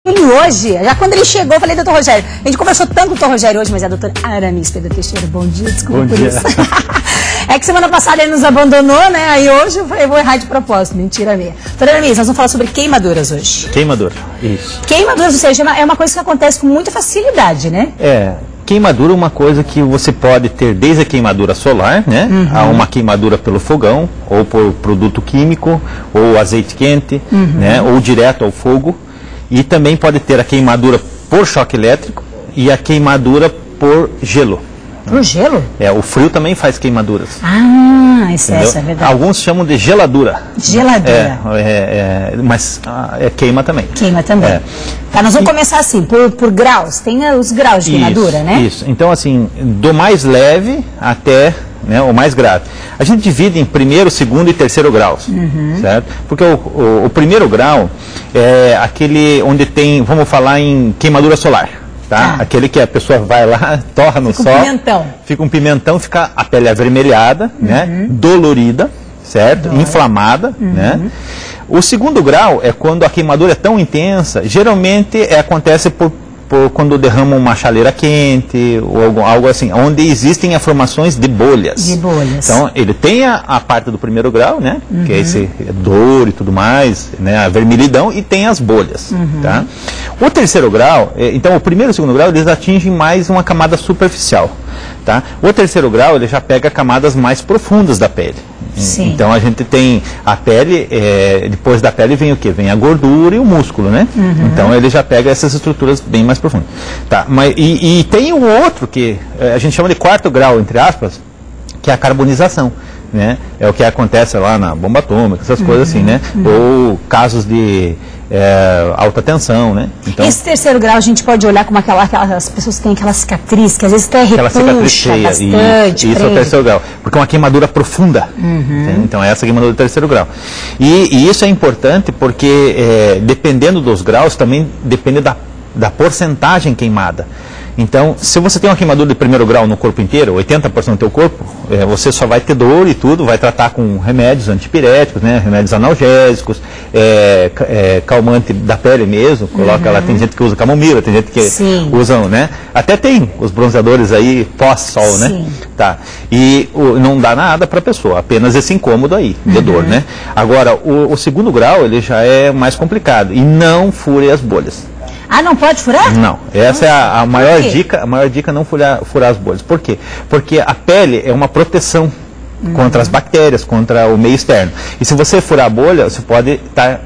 Ele hoje, já quando ele chegou, eu falei, doutor Rogério, a gente conversou tanto com o doutor Rogério hoje, mas é a doutora Aramis Pedro Teixeira, bom dia, desculpa bom por dia. isso. É que semana passada ele nos abandonou, né, aí hoje eu falei, vou errar de propósito, mentira minha. Doutora Aramis, nós vamos falar sobre queimaduras hoje. Queimadura, isso. Queimaduras, ou seja, é uma coisa que acontece com muita facilidade, né? Queimadura é uma coisa que você pode ter desde a queimadura solar, né, a uma queimadura pelo fogão, ou por produto químico, ou azeite quente, né, ou direto ao fogo. E também pode ter a queimadura por choque elétrico e a queimadura por gelo. Por gelo? O frio também faz queimaduras. Ah, isso é verdade. Alguns chamam de geladura. Geladura. Mas queima também. Queima também. Tá, nós vamos começar assim, por graus. Tem os graus de queimadura, né? Isso. Então, assim, do mais leve até... o mais grave. A gente divide em primeiro, segundo e terceiro graus, certo? Porque o primeiro grau é aquele onde tem, vamos falar em queimadura solar, tá? Aquele que a pessoa vai lá, torra no sol, fica um pimentão, fica a pele avermelhada, né? Dolorida, certo? Inflamada, né? O segundo grau é quando a queimadura é tão intensa, geralmente acontece quando derrama uma chaleira quente ou algo assim, onde existem a formações de bolhas. De bolhas. Então, ele tem a parte do primeiro grau, né? Que é esse dor e tudo mais, né? A vermelhidão, e tem as bolhas, tá? O terceiro grau, então o primeiro e o segundo grau, eles atingem mais uma camada superficial, tá? O terceiro grau, ele já pega camadas mais profundas da pele. Sim. Então a gente tem a pele, depois da pele vem o quê? Vem a gordura e o músculo, né? Então ele já pega essas estruturas bem mais profundas. Tá, mas, e tem um outro que a gente chama de quarto grau, entre aspas, que é a carbonização, né? É o que acontece lá na bomba atômica, essas coisas assim, né? Ou casos de alta tensão, né? Então, esse terceiro grau a gente pode olhar como aquelas pessoas que têm aquela cicatriz, que às vezes até repuxa bastante. Isso é o terceiro grau, porque é uma queimadura profunda. Então essa é a queimadura do terceiro grau. E isso é importante porque dependendo dos graus, também depende da porcentagem queimada. Então, se você tem uma queimadura de primeiro grau no corpo inteiro, 80% do teu corpo, você só vai ter dor e tudo, vai tratar com remédios antipiréticos, né, remédios analgésicos, calmante da pele mesmo, coloca lá, tem gente que usa camomila, tem gente que usa, né, até tem os bronzeadores aí pós-sol, né, tá, e não dá nada para a pessoa, apenas esse incômodo aí, de dor, né. Agora, o segundo grau, ele já é mais complicado, e não fure as bolhas. Ah, não pode furar? Não, essa é a maior dica, não furar as bolhas. Por quê? Porque a pele é uma proteção contra as bactérias, contra o meio externo. E se você furar a bolha, você pode estar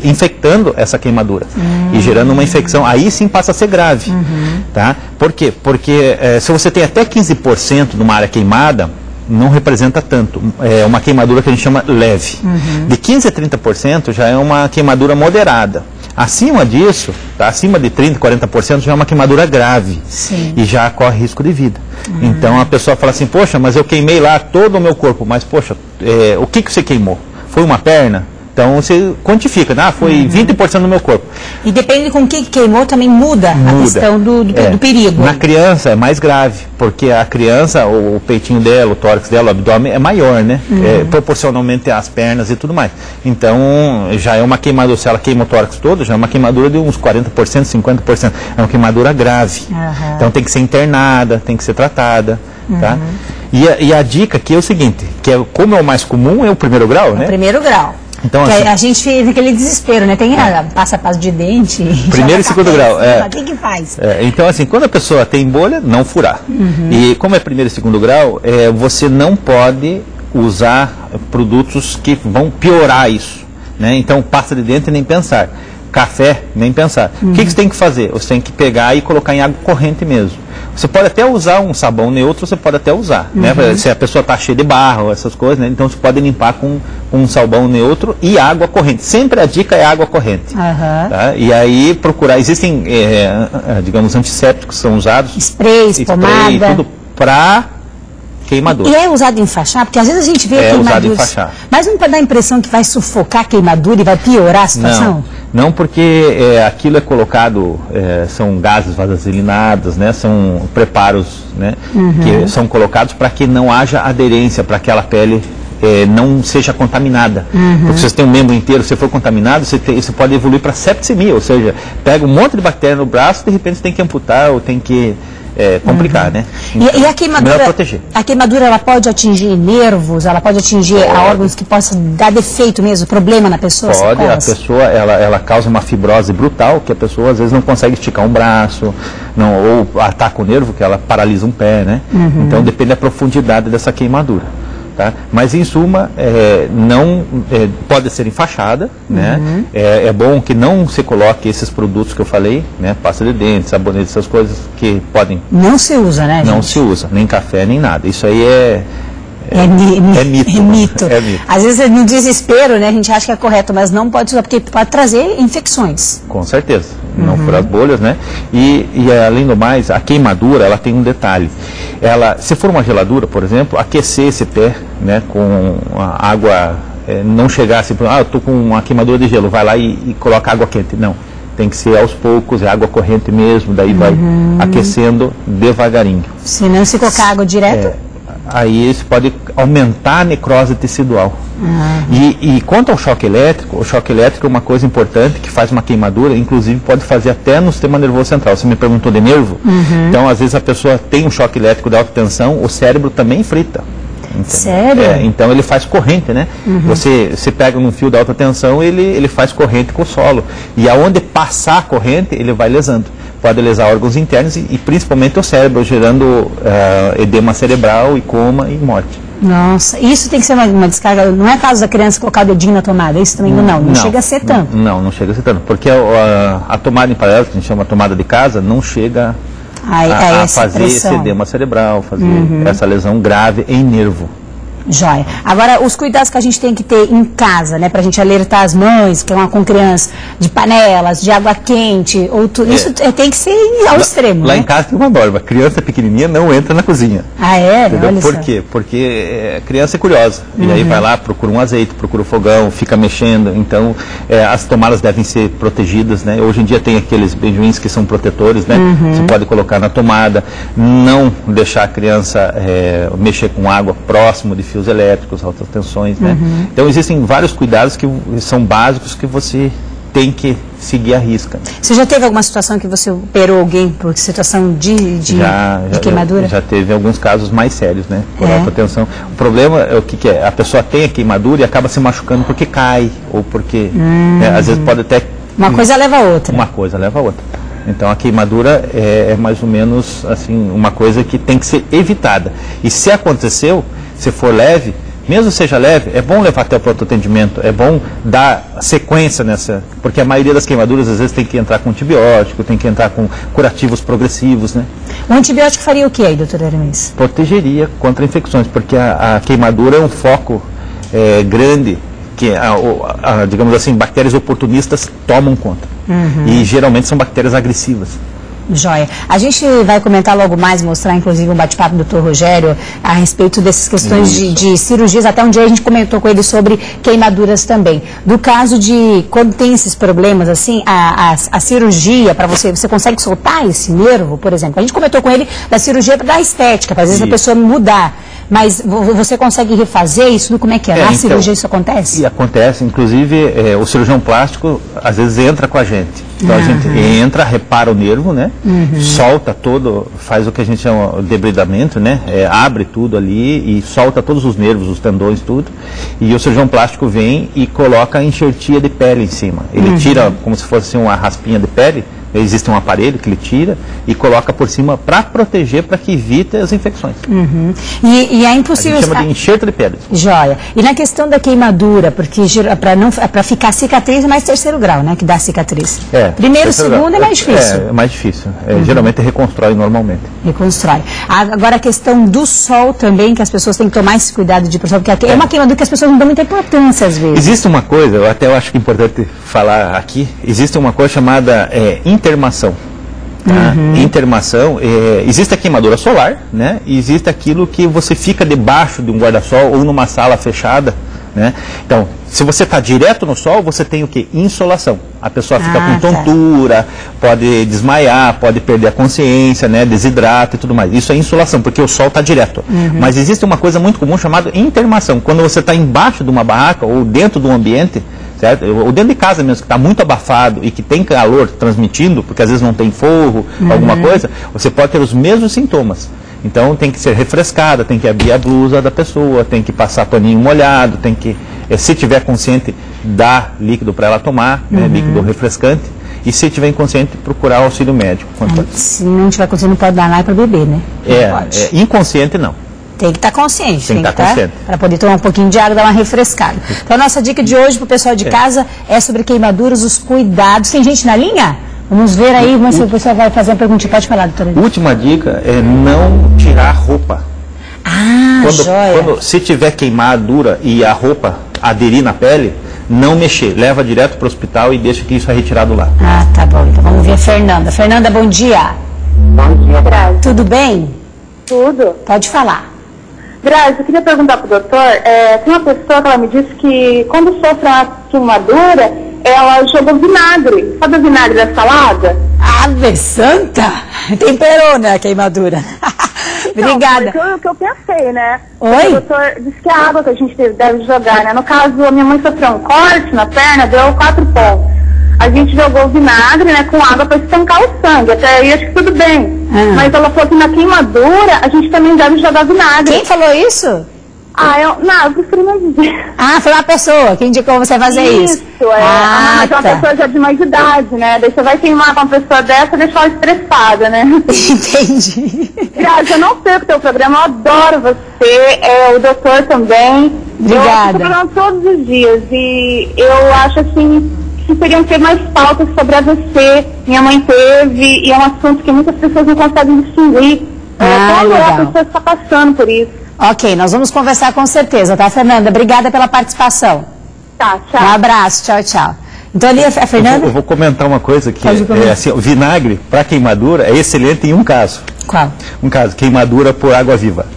infectando essa queimadura e gerando uma infecção. Aí sim passa a ser grave. Tá? Por quê? Porque se você tem até 15% numa área queimada, não representa tanto. É uma queimadura que a gente chama leve. De 15% a 30% já é uma queimadura moderada. Acima disso, tá, acima de 30%, 40% já é uma queimadura grave. E já corre risco de vida. Então a pessoa fala assim, poxa, mas eu queimei lá todo o meu corpo, mas poxa, o que você queimou? Foi uma perna? Então você quantifica, foi 20% do meu corpo. E depende com o que queimou, também muda a questão do perigo. Na criança é mais grave, porque a criança, o peitinho dela, o tórax dela, o abdômen é maior, né? Proporcionalmente às pernas e tudo mais. Então já é uma queimadura, se ela queima o tórax todo, já é uma queimadura de uns 40%, 50%. É uma queimadura grave. Então tem que ser internada, tem que ser tratada. Tá? E a dica aqui é o seguinte, que como é o mais comum, é o primeiro grau, né? O primeiro grau. Então, assim, a gente fica naquele desespero, né? Tem passa de dente. Primeiro e segundo grau. O que faz? Então, assim, quando a pessoa tem bolha, não furar. E como é primeiro e segundo grau, você não pode usar produtos que vão piorar isso. Né? Então, pasta de dente, nem pensar. Café, nem pensar. O que você tem que fazer? Você tem que pegar e colocar em água corrente mesmo. Você pode até usar um sabão neutro, você pode até usar, né? Se a pessoa está cheia de barro, essas coisas, né? Então você pode limpar com um sabão neutro e água corrente. Sempre a dica é água corrente. Tá? E aí procurar, existem, digamos, antissépticos que são usados. Sprays, pomada. Tudo para queimadura. E é usado em enfaixar? Porque às vezes a gente vê queimaduras. É usado em enfaixar. Mas não dá a impressão que vai sufocar a queimadura e vai piorar a situação? Não, porque aquilo é colocado, são gases vaselinados, né? São preparos, né? Que são colocados para que não haja aderência, para aquela pele não seja contaminada. Porque se você tem um membro inteiro, se for contaminado, você pode evoluir para septicemia, ou seja, pega um monte de bactéria no braço, de repente você tem que amputar ou tem que complicar, né? Então, e a queimadura, a queimadura, ela pode atingir nervos, ela pode atingir órgãos que possam dar defeito mesmo, problema na pessoa? Pode, a pessoa, ela causa uma fibrose brutal, que a pessoa às vezes não consegue esticar um braço, ou ataca o nervo, que ela paralisa um pé, né? Então depende da profundidade dessa queimadura. Tá? Mas em suma, não pode ser enfaixada, né? É bom que não se coloque esses produtos que eu falei, né? Pasta de dente, sabonete, essas coisas que podem... Não se usa, né, gente? Não se usa, nem café, nem nada. Isso aí é mito. É mito. Às vezes no desespero, né, a gente acha que é correto, mas não pode usar, porque pode trazer infecções. Com certeza, não furar as bolhas, né? E além do mais, a queimadura, ela tem um detalhe. Se for uma geladura, por exemplo, aquecer esse pé, né, com a água, não chegar assim, eu estou com uma queimadura de gelo, vai lá e coloca água quente. Não, tem que ser aos poucos, é água corrente mesmo, daí vai aquecendo devagarinho. Se não se colocar água direto... Aí isso pode aumentar a necrose tecidual. E quanto ao choque elétrico, o choque elétrico é uma coisa importante que faz uma queimadura, inclusive pode fazer até no sistema nervoso central. Você me perguntou de nervo? Então, às vezes a pessoa tem um choque elétrico de alta tensão, o cérebro também frita. Sério? Então ele faz corrente, né? Você pega num fio de alta tensão, ele faz corrente com o solo. E aonde passar a corrente, ele vai lesando. Pode lesar órgãos internos e principalmente o cérebro, gerando edema cerebral e coma e morte. Nossa, isso tem que ser uma descarga, não é caso da criança colocar o dedinho na tomada, isso também não chega a ser tanto. Não chega a ser tanto, porque a tomada em paralelo, que a gente chama tomada de casa, não chega a fazer esse edema cerebral, fazer essa lesão grave em nervo. Joia. Agora, os cuidados que a gente tem que ter em casa, né, pra gente alertar as mães que estão com criança, de panelas, de água quente, ou tudo, isso tem que ser ao extremo, Lá né? em casa tem uma norma, criança pequenininha não entra na cozinha. Ah, é? Olha Por quê? Porque a criança é curiosa, e aí vai lá, procura um azeite, procura o fogão, fica mexendo, então as tomadas devem ser protegidas, né? Hoje em dia tem aqueles benjuins que são protetores, né? Você pode colocar na tomada, não deixar a criança mexer com água próximo de fios elétricos, altas tensões, né? Então existem vários cuidados que são básicos que você tem que seguir à risca. Você já teve alguma situação que você operou alguém por situação de queimadura? Já teve alguns casos mais sérios, né? Por alta tensão. O problema é o que é? A pessoa tem a queimadura e acaba se machucando porque cai, ou porque às vezes pode até... Uma coisa leva a outra. Uma coisa leva a outra. Então a queimadura é mais ou menos assim, uma coisa que tem que ser evitada. E se aconteceu, se for leve, mesmo seja leve, é bom levar até o pronto atendimento, é bom dar sequência nessa, porque a maioria das queimaduras às vezes tem que entrar com antibiótico, tem que entrar com curativos progressivos, né? O antibiótico faria o que aí, doutor Hermes? Protegeria contra infecções, porque a queimadura é um foco grande, que digamos assim, bactérias oportunistas tomam conta. E geralmente são bactérias agressivas. Joia. A gente vai comentar logo mais, mostrar inclusive um bate-papo do Dr. Rogério a respeito dessas questões de cirurgias. Até um dia a gente comentou com ele sobre queimaduras também. Do caso de quando tem esses problemas assim, a cirurgia, para você consegue soltar esse nervo, por exemplo. A gente comentou com ele da cirurgia da estética, para às vezes a pessoa mudar. Mas você consegue refazer isso? Como é que é? Na cirurgia isso acontece? E acontece, inclusive o cirurgião plástico às vezes entra com a gente. Então a gente entra, repara o nervo, né? Solta todo, faz o que a gente chama de debridamento, né? Abre tudo ali e solta todos os nervos, os tendões, tudo. E o cirurgião plástico vem e coloca a enxertia de pele em cima. Ele tira como se fosse uma raspinha de pele. Existe um aparelho que ele tira e coloca por cima para proteger, para que evite as infecções. E é impossível... A gente chama de enxerto de pele. Joia. E na questão da queimadura, porque para ficar cicatriz é mais terceiro grau, né? Que dá cicatriz. Primeiro, segundo é mais difícil. É mais difícil. Geralmente reconstrói normalmente. Reconstrói. Agora a questão do sol também, que as pessoas têm que tomar esse cuidado de proteção, porque é uma queimadura que as pessoas não dão muita importância às vezes. Existe uma coisa, eu até acho que é importante falar aqui, existe uma coisa chamada intermação. Tá? Intermação, existe a queimadura solar, né? E existe aquilo que você fica debaixo de um guarda-sol ou numa sala fechada, né? Então, Se você está direto no sol, você tem o quê? Insolação. A pessoa fica com tontura, pode desmaiar, pode perder a consciência, né? Desidrata e tudo mais. Isso é insolação, porque o sol está direto. Mas existe uma coisa muito comum chamada intermação. Quando você está embaixo de uma barraca ou dentro de um ambiente, certo? Ou dentro de casa mesmo, que está muito abafado e que tem calor transmitindo, porque às vezes não tem forro, alguma coisa, você pode ter os mesmos sintomas. Então tem que ser refrescada, tem que abrir a blusa da pessoa, tem que passar paninho molhado, tem que, se tiver consciente, dar líquido para ela tomar, né, líquido refrescante, e se tiver inconsciente, procurar auxílio médico. Se não tiver consciente, não pode dar nada para beber, né? Inconsciente não. Tem que estar consciente, tem que estar consciente. Para poder tomar um pouquinho de água e dar uma refrescada. Então a nossa dica de hoje para o pessoal de casa é sobre queimaduras, os cuidados. Tem gente na linha? Vamos ver aí, mas se o pessoal vai fazer uma pergunta. Pode falar, doutora. Última dica é não tirar a roupa. Joia. Se tiver queimadura e a roupa aderir na pele, não mexer. Leva direto para o hospital e deixa que isso é retirado lá. Tá bom. Então vamos ver a Fernanda. Fernanda, bom dia. Bom dia, Grazi. Tudo bem? Tudo. Pode falar. Grazi, eu queria perguntar para o doutor, tem uma pessoa que ela me disse que quando sofre uma queimadura, ela jogou vinagre. Sabe o vinagre da salada? Ave Santa! Temperou, né, a queimadura. Obrigada. Foi o que eu pensei, né? Oi? O doutor disse que a água que a gente deve jogar, né? No caso, a minha mãe sofreu um corte na perna, deu 4 pontos. A gente jogou vinagre, né, com água para estancar o sangue. Até aí acho que tudo bem. Mas ela falou que na queimadura a gente também deve jogar vinagre. Quem falou isso? Eu prefiro não dizer. Foi uma pessoa que indicou você fazer isso. Mas uma pessoa já de mais idade, né? Daí você vai queimar com uma pessoa dessa e deixar ela estressada, né? Entendi. Grazi, eu não sei o teu programa, eu adoro você, o doutor também. Obrigada. Eu programa todos os dias e eu acho assim que seriam ter mais pautas sobre AVC. Minha mãe teve e é um assunto que muitas pessoas não conseguem distinguir. Quando a pessoa está passando por isso. Ok, nós vamos conversar com certeza, tá, Fernanda? Obrigada pela participação. Tá, tchau. Um abraço, tchau, tchau. Então ali a Fernanda... Eu vou comentar uma coisa que o vinagre para queimadura é excelente em um caso. Qual? Um caso, queimadura por água viva.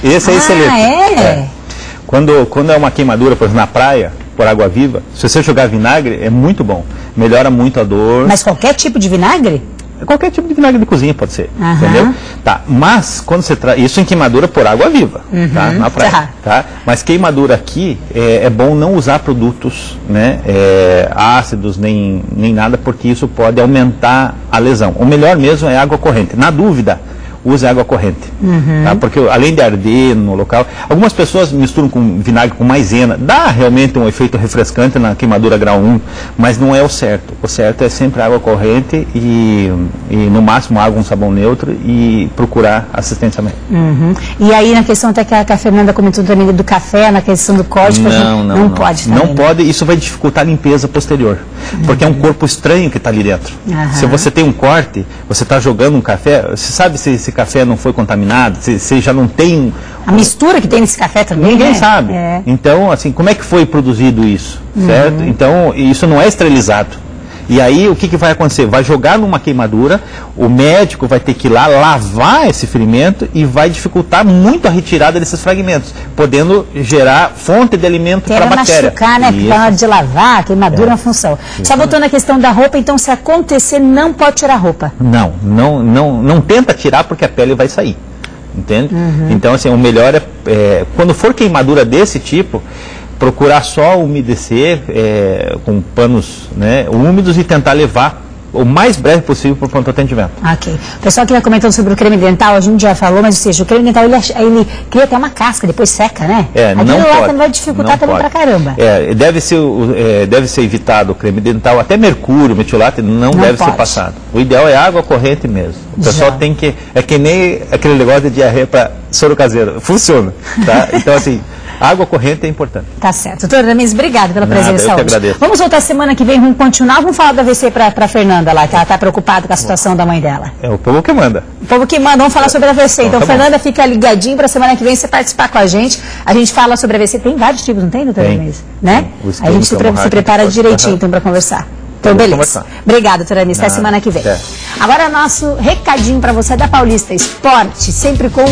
Esse é excelente. Quando é uma queimadura, por exemplo, na praia, por água viva, se você jogar vinagre, é muito bom. Melhora muito a dor. Mas qualquer tipo de vinagre? Qualquer tipo de vinagre de cozinha pode ser, entendeu? Tá, mas quando você traz isso em queimadura por água viva, tá? Na praia, tá? Mas queimadura aqui é bom não usar produtos, né, ácidos nem nada, porque isso pode aumentar a lesão. O melhor mesmo é água corrente. Na dúvida, use água corrente, tá? Porque além de arder no local, algumas pessoas misturam com vinagre com maisena, dá realmente um efeito refrescante na queimadura grau 1, mas não é o certo. O certo é sempre água corrente e no máximo água, um sabão neutro e procurar assistência médica. E aí na questão até que a Fernanda comentou também do café, na questão do corte, não pode também. Não pode, isso vai dificultar a limpeza posterior, porque é um corpo estranho que está ali dentro. Se você tem um corte, você está jogando um café, você sabe se esse café não foi contaminado, se já não tem... A mistura que tem nesse café também, ninguém sabe. Então, assim, como é que foi produzido isso, certo? Então, isso não é esterilizado. E aí, o que vai acontecer? Vai jogar numa queimadura, o médico vai ter que ir lá lavar esse ferimento e vai dificultar muito a retirada desses fragmentos, podendo gerar fonte de alimento para a bactéria. Machucar, né? Porque na hora de lavar, a queimadura é uma função. Só voltando à questão da roupa, então, se acontecer, não pode tirar a roupa? Não tenta tirar porque a pele vai sair, entende? Então, assim, o melhor é quando for queimadura desse tipo, procurar só umedecer com panos, né, úmidos e tentar levar o mais breve possível para o pronto atendimento. Ok. O pessoal que vai comentando sobre o creme dental, a gente já falou, mas ou seja, o creme dental ele cria até uma casca, depois seca, né? Aquilo vai dificultar também pra caramba. Deve ser evitado o creme dental, até mercúrio, metilato não deve ser passado. O ideal é água corrente mesmo. O pessoal tem que... É que nem aquele negócio de diarreia para soro caseiro. Funciona, tá? Então, assim... Água corrente é importante. Tá certo. Doutora Aramis, obrigada pela presença eu que hoje. agradeço. Vamos voltar semana que vem, vamos continuar. Vamos falar do AVC para a Fernanda lá, que ela está preocupada com a situação da mãe dela. É o povo que manda. O povo que manda. Vamos falar sobre AVC. Então, Fernanda, fica ligadinho para a semana que vem você participar com a gente. A gente fala sobre AVC. Tem vários tipos, não tem, doutora Aramis? Né? A gente se prepara direitinho então para conversar. Então, beleza. Obrigada, doutora Aramis. Até semana que vem. Agora, nosso recadinho para você da Paulista Esporte, sempre com